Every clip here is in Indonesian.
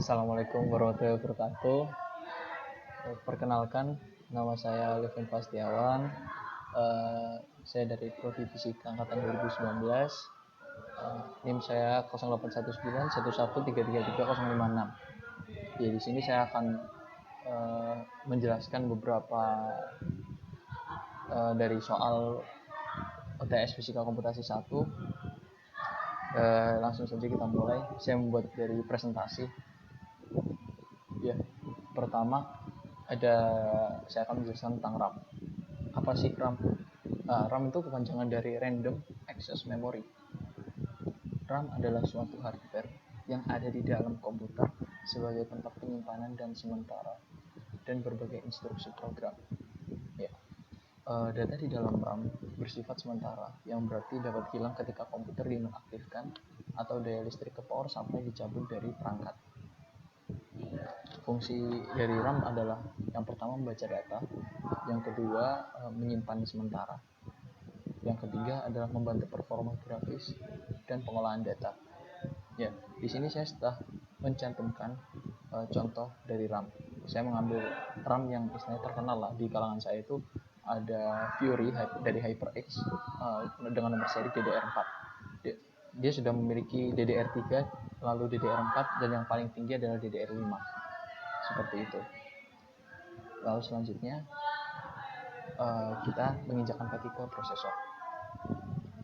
Assalamualaikum warahmatullahi wabarakatuh. Perkenalkan, nama saya Levin Pastiawan. Saya dari Prodi Fisika Angkatan 2019. NIM saya 081911333056. Ya, di sini saya akan menjelaskan beberapa dari soal UTS Fisika Komputasi 1. Langsung saja kita mulai. Saya membuat dari presentasi. Ya, pertama saya akan menjelaskan tentang RAM. Apa sih RAM? RAM itu kepanjangan dari Random Access Memory. RAM adalah suatu hardware yang ada di dalam komputer sebagai tempat penyimpanan dan sementara dan berbagai instruksi program. Ya. Data di dalam RAM bersifat sementara, yang berarti dapat hilang ketika komputer dinonaktifkan atau daya listrik ke power supply dicabut dari perangkat. Fungsi dari RAM adalah yang pertama membaca data, yang kedua menyimpan sementara, yang ketiga adalah membantu performa grafis dan pengolahan data. Ya, di sini saya sudah mencantumkan contoh dari RAM. Saya mengambil RAM yang istilahnya terkenal lah di kalangan saya, itu ada Fury dari HyperX dengan nomor seri DDR4. Dia sudah memiliki DDR3, lalu DDR4, dan yang paling tinggi adalah DDR5. Seperti itu. Lalu selanjutnya kita menginjakkan kaki ke prosesor.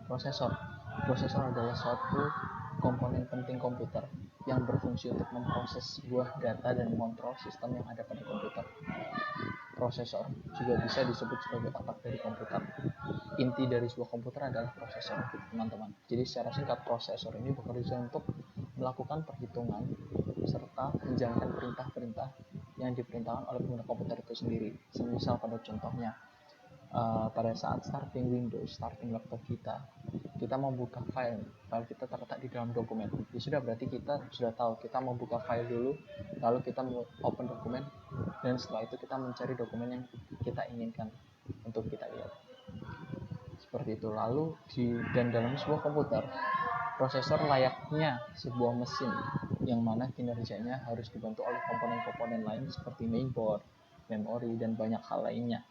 Prosesor adalah suatu komponen penting komputer yang berfungsi untuk memproses sebuah data dan mengontrol sistem yang ada pada komputer. Prosesor juga bisa disebut sebagai otak dari komputer. Inti dari sebuah komputer adalah prosesor, teman-teman. Jadi secara singkat, prosesor ini bekerja untuk melakukan perhitungan serta menjalankan perintah-perintah yang diperintahkan oleh pengguna komputer itu sendiri. Semisal pada contohnya, pada saat starting Windows, starting laptop kita membuka file kita terletak di dalam dokumen. Ya sudah, berarti kita sudah tahu kita membuka file dulu, lalu kita mau open dokumen, dan setelah itu kita mencari dokumen yang kita inginkan untuk kita lihat. Seperti itu. Lalu dan dalam sebuah komputer, prosesor layaknya sebuah mesin yang mana kinerjanya harus dibantu oleh komponen-komponen lain seperti mainboard, memori, dan banyak hal lainnya.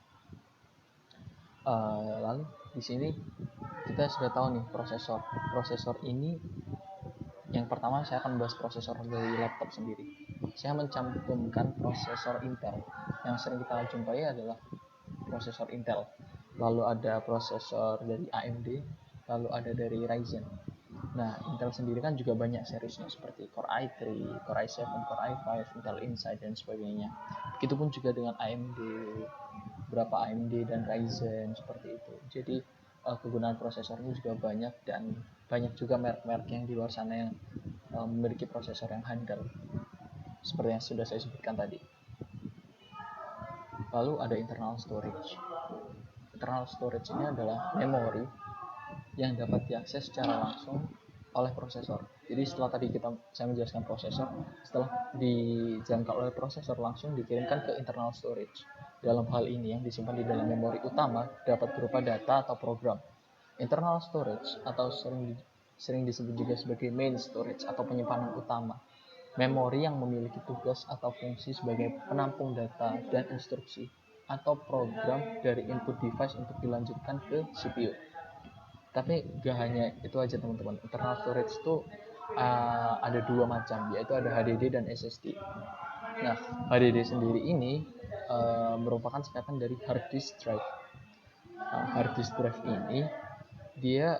Lalu di sini kita sudah tahu nih prosesor ini. Yang pertama saya akan bahas prosesor dari laptop sendiri. Saya mencantumkan prosesor Intel. Yang sering kita jumpai adalah prosesor Intel. Lalu ada prosesor dari AMD, lalu ada dari Ryzen. Nah, Intel sendiri kan juga banyak seriesnya seperti Core i3, Core i7, Core i5, Intel Inside, dan sebagainya. Begitupun juga dengan AMD, beberapa AMD dan Ryzen seperti itu. Jadi kegunaan prosesornya juga banyak, dan banyak juga merek-merek yang di luar sana yang memiliki prosesor yang handal seperti yang sudah saya sebutkan tadi. Lalu ada internal storage. Internal storage ini adalah memori yang dapat diakses secara langsung oleh prosesor. Jadi setelah tadi saya menjelaskan prosesor, setelah dijangkau oleh prosesor langsung dikirimkan ke internal storage. Dalam hal ini yang disimpan di dalam memori utama dapat berupa data atau program. Internal storage atau sering disebut juga sebagai main storage atau penyimpanan utama. Memori yang memiliki tugas atau fungsi sebagai penampung data dan instruksi atau program dari input device untuk dilanjutkan ke CPU. Tapi gak hanya itu aja, teman-teman. Internal storage itu ada dua macam, yaitu ada HDD dan SSD. Nah, HDD sendiri ini merupakan singkatan dari hard disk drive. Hard disk drive ini dia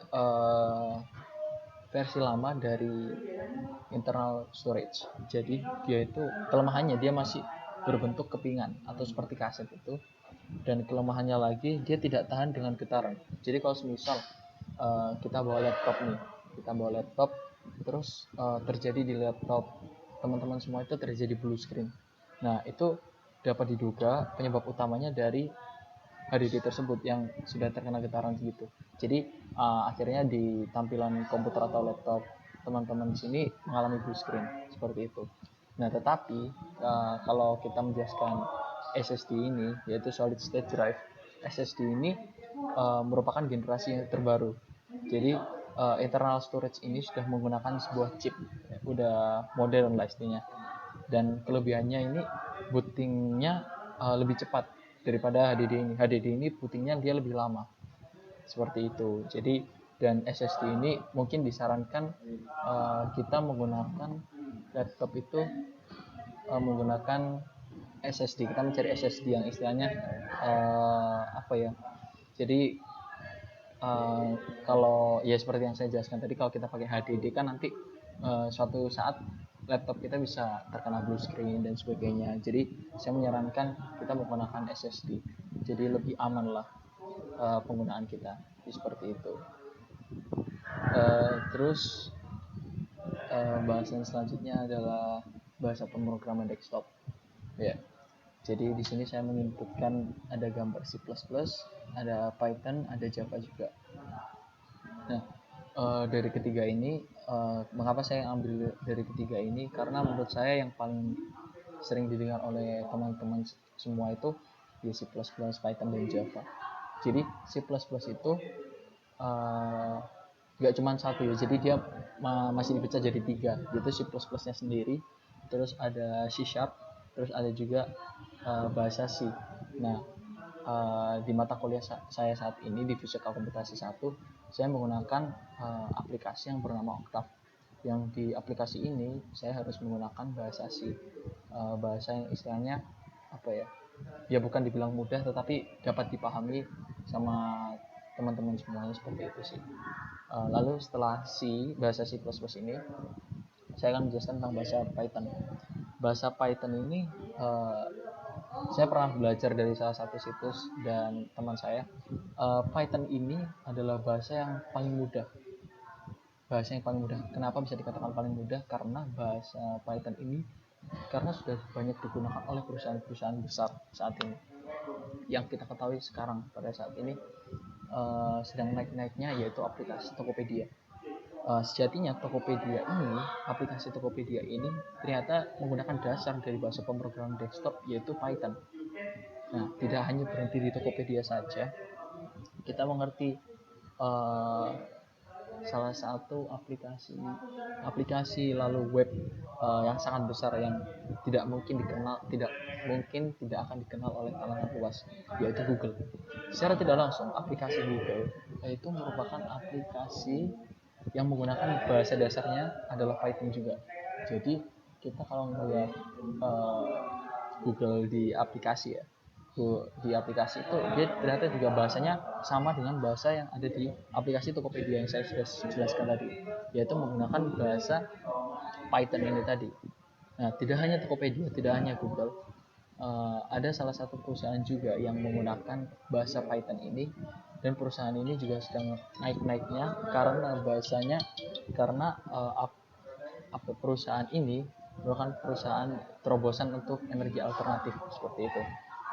versi lama dari internal storage. Jadi dia itu kelemahannya dia masih berbentuk kepingan atau seperti kaset itu, dan kelemahannya lagi dia tidak tahan dengan getaran. Jadi kalau semisal kita bawa laptop terus terjadi di laptop teman-teman semua itu terjadi blue screen. Nah, itu dapat diduga penyebab utamanya dari HDD tersebut yang sudah terkena getaran segitu. Jadi akhirnya di tampilan komputer atau laptop teman-teman di sini mengalami blue screen seperti itu. Nah, tetapi kalau kita menjelaskan SSD ini, yaitu solid state drive, SSD ini merupakan generasi yang terbaru. Jadi internal storage ini sudah menggunakan sebuah chip, udah modern lah istilahnya. dan kelebihannya ini bootingnya lebih cepat daripada HDD ini. HDD ini bootingnya dia lebih lama, seperti itu. Jadi dan SSD ini mungkin disarankan kita menggunakan laptop itu menggunakan SSD. Kita mencari SSD yang istilahnya apa ya, jadi kalau ya seperti yang saya jelaskan tadi, kalau kita pakai HDD kan nanti suatu saat laptop kita bisa terkena blue screen dan sebagainya. Jadi saya menyarankan kita menggunakan SSD, jadi lebih aman lah penggunaan kita. Jadi seperti itu. Terus bahasan selanjutnya adalah bahasa pemrograman desktop. Ya, jadi di sini saya menginputkan ada gambar C++, ada Python, ada Java juga. Nah, dari ketiga ini, mengapa saya ambil dari ketiga ini? Karena menurut saya yang paling sering didengar oleh teman-teman semua itu ya C++, Python, dan Java. Jadi C++ itu nggak cuma satu ya, jadi dia masih dipecah jadi tiga, yaitu C++ nya sendiri, terus ada C#, terus ada juga bahasa C. Nah, di mata kuliah saya saat ini di Fisika Komputasi 1, saya menggunakan aplikasi yang bernama Octave. Yang di aplikasi ini saya harus menggunakan bahasa C, bahasa yang istilahnya apa ya, ya bukan dibilang mudah, tetapi dapat dipahami sama teman-teman semuanya, seperti itu sih. Lalu setelah C, bahasa C++ ini, saya akan menjelaskan tentang bahasa Python. Bahasa Python ini saya pernah belajar dari salah satu situs dan teman saya. Python ini adalah bahasa yang paling mudah. Bahasa yang paling mudah. Kenapa bisa dikatakan paling mudah? Karena bahasa Python ini karena sudah banyak digunakan oleh perusahaan-perusahaan besar saat ini. Yang kita ketahui sekarang pada saat ini sedang naik-naiknya yaitu aplikasi Tokopedia. Sejatinya Tokopedia ini, aplikasi Tokopedia ini ternyata menggunakan dasar dari bahasa pemrograman desktop yaitu Python. Nah, tidak hanya berhenti di Tokopedia saja, kita mengerti salah satu aplikasi lalu web yang sangat besar yang tidak akan dikenal oleh kalangan luas, yaitu Google. Secara tidak langsung, aplikasi Google itu merupakan aplikasi yang menggunakan bahasa dasarnya adalah Python juga. Jadi kita kalau melihat Google di aplikasi ya, di aplikasi itu dia ternyata juga bahasanya sama dengan bahasa yang ada di aplikasi Tokopedia yang saya sudah jelaskan tadi, yaitu menggunakan bahasa Python ini tadi. Nah, tidak hanya Tokopedia, tidak hanya Google, ada salah satu perusahaan juga yang menggunakan bahasa Python ini, dan perusahaan ini juga sedang naik-naiknya karena bahasanya, karena perusahaan ini merupakan perusahaan terobosan untuk energi alternatif, seperti itu.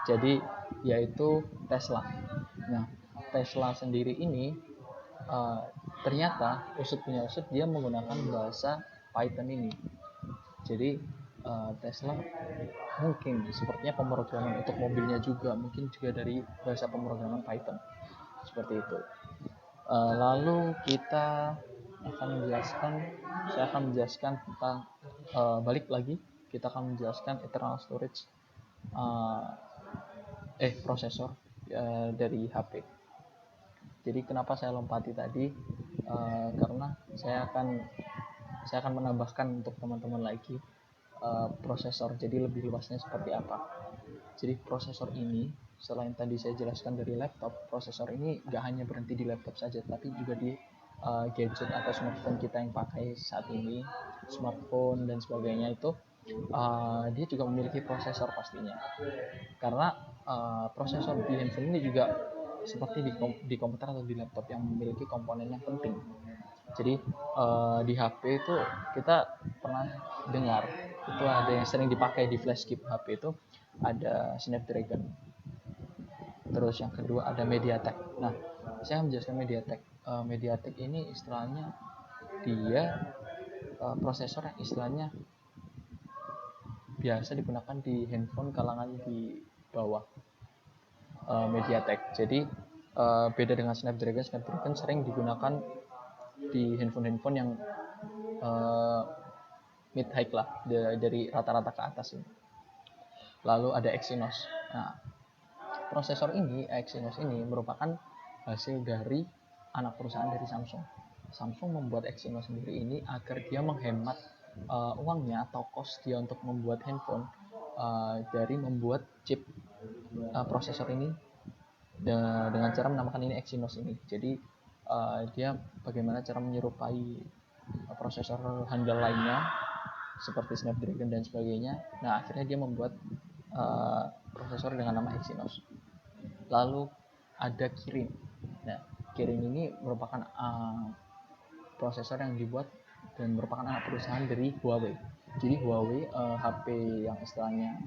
Jadi yaitu Tesla. Nah, Tesla sendiri ini ternyata usut dia menggunakan bahasa Python ini. Jadi Tesla mungkin sepertinya pemrograman untuk mobilnya juga mungkin juga dari bahasa pemrograman Python, seperti itu. Lalu saya akan menjelaskan tentang balik lagi, kita akan menjelaskan internal storage prosesor dari HP. Jadi kenapa saya lompati tadi? Karena saya akan menambahkan untuk teman-teman lagi prosesor. Jadi lebih luasnya seperti apa? Jadi prosesor ini, selain tadi saya jelaskan dari laptop, prosesor ini nggak hanya berhenti di laptop saja, tapi juga di gadget atau smartphone kita yang pakai saat ini, smartphone dan sebagainya itu dia juga memiliki prosesor pastinya. Karena prosesor di handphone ini juga seperti di komputer atau di laptop yang memiliki komponen yang penting. Jadi di HP itu kita pernah dengar itu ada yang sering dipakai di flash chip HP itu ada Snapdragon. Terus yang kedua ada MediaTek. Nah, saya menjelaskan MediaTek. MediaTek ini istilahnya dia prosesor yang istilahnya biasa digunakan di handphone kalangan di bawah, MediaTek. Jadi beda dengan Snapdragon sering digunakan di handphone yang mid high lah, dari rata-rata ke atas ini. Lalu ada Exynos. Nah, prosesor ini, Exynos ini merupakan hasil dari anak perusahaan dari Samsung. Samsung membuat Exynos sendiri ini agar dia menghemat uangnya atau cost dia untuk membuat handphone dari membuat chip prosesor ini dengan cara menamakan ini Exynos ini. Jadi dia bagaimana cara menyerupai prosesor handal lainnya seperti Snapdragon dan sebagainya. Nah, akhirnya dia membuat prosesor dengan nama Exynos. Lalu ada Kirin. Nah, Kirin ini merupakan prosesor yang dibuat dan merupakan anak perusahaan dari Huawei. Jadi Huawei HP yang istilahnya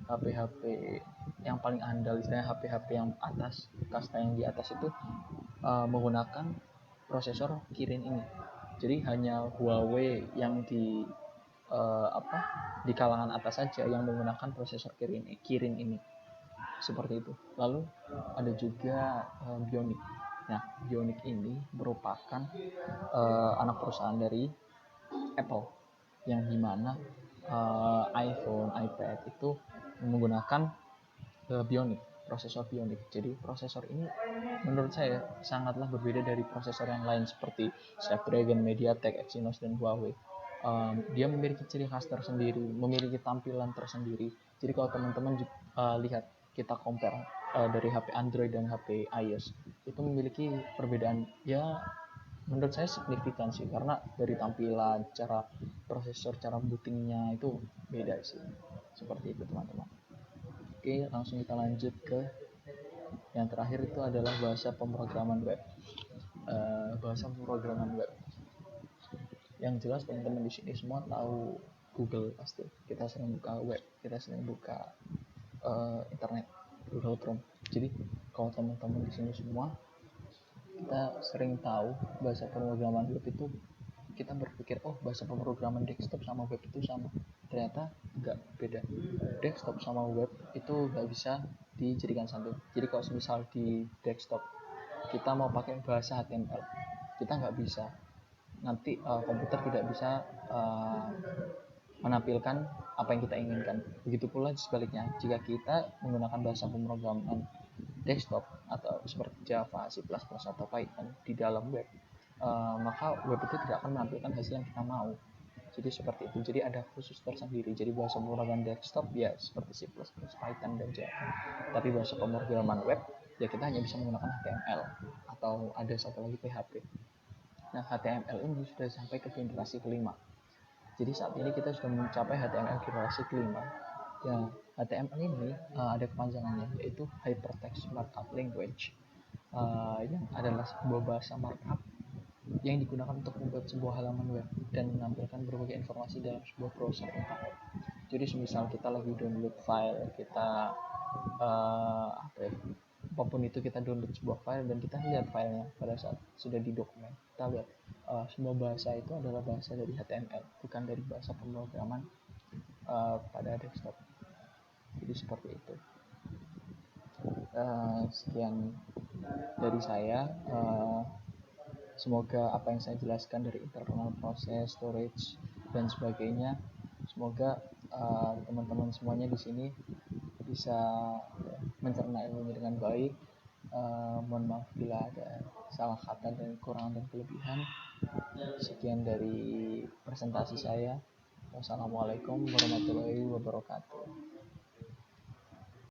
HP yang paling andal, istilahnya HP yang atas, kasta yang di atas itu menggunakan prosesor Kirin ini. Jadi hanya Huawei yang di kalangan atas saja yang menggunakan prosesor Kirin ini. Seperti itu. Lalu ada juga Bionic. Nah, Bionic ini merupakan anak perusahaan dari Apple, yang dimana iPhone, iPad itu menggunakan Bionic, prosesor Bionic. Jadi prosesor ini menurut saya sangatlah berbeda dari prosesor yang lain seperti Snapdragon, MediaTek, Exynos, dan Huawei. Dia memiliki ciri khas tersendiri, memiliki tampilan tersendiri. Jadi kalau teman-teman lihat, kita compare dari HP Android dan HP iOS, itu memiliki perbedaan ya menurut saya signifikan sih, karena dari tampilan, cara prosesor, cara bootingnya itu beda sih. Seperti itu teman-teman. Oke, langsung kita lanjut ke yang terakhir, itu adalah bahasa pemrograman web. Bahasa pemrograman web. Yang jelas teman-teman di sini semua tahu Google pasti. Kita sering buka web, kita sering buka internet, Google Chrome. Jadi kalau teman-teman di sini semua, kita sering tahu bahasa pemrograman web itu, kita berpikir bahasa pemrograman desktop sama web itu sama. Ternyata enggak, beda. Desktop sama web itu enggak bisa dijadikan satu. Jadi kalau misal di desktop kita mau pakai bahasa HTML, kita nggak bisa. Nanti komputer tidak bisa menampilkan apa yang kita inginkan. Begitu pula sebaliknya, jika kita menggunakan bahasa pemrograman desktop atau seperti Java, C++, atau Python di dalam web, maka web itu tidak akan menampilkan hasil yang kita mau. Jadi seperti itu. Jadi ada khusus tersendiri. Jadi bahasa pemrograman desktop ya seperti C++, Python, dan Java. Tapi bahasa pemrograman web ya kita hanya bisa menggunakan HTML atau ada satu lagi PHP. Nah, HTML ini sudah sampai ke generasi kelima. Jadi saat ini kita sudah mencapai HTML generasi kelima. Ya, HTML ini ada kepanjangannya, yaitu Hypertext Markup Language, yang adalah sebuah bahasa markup yang digunakan untuk membuat sebuah halaman web dan menampilkan berbagai informasi dalam sebuah browser internet. Jadi semisal kita lagi download file, kita apapun itu, kita download sebuah file dan kita lihat filenya pada saat sudah di dokumen, kita lihat semua bahasa itu adalah bahasa dari HTML, bukan dari bahasa pemrograman pada desktop. Jadi seperti itu. Sekian dari saya. Semoga apa yang saya jelaskan dari internal proses, storage, dan sebagainya, semoga teman-teman semuanya di sini bisa mencerna ilmunya dengan baik. Mohon maaf bila ada salah kata dan kekurangan dan kelebihan. Sekian dari presentasi saya. Wassalamualaikum warahmatullahi wabarakatuh.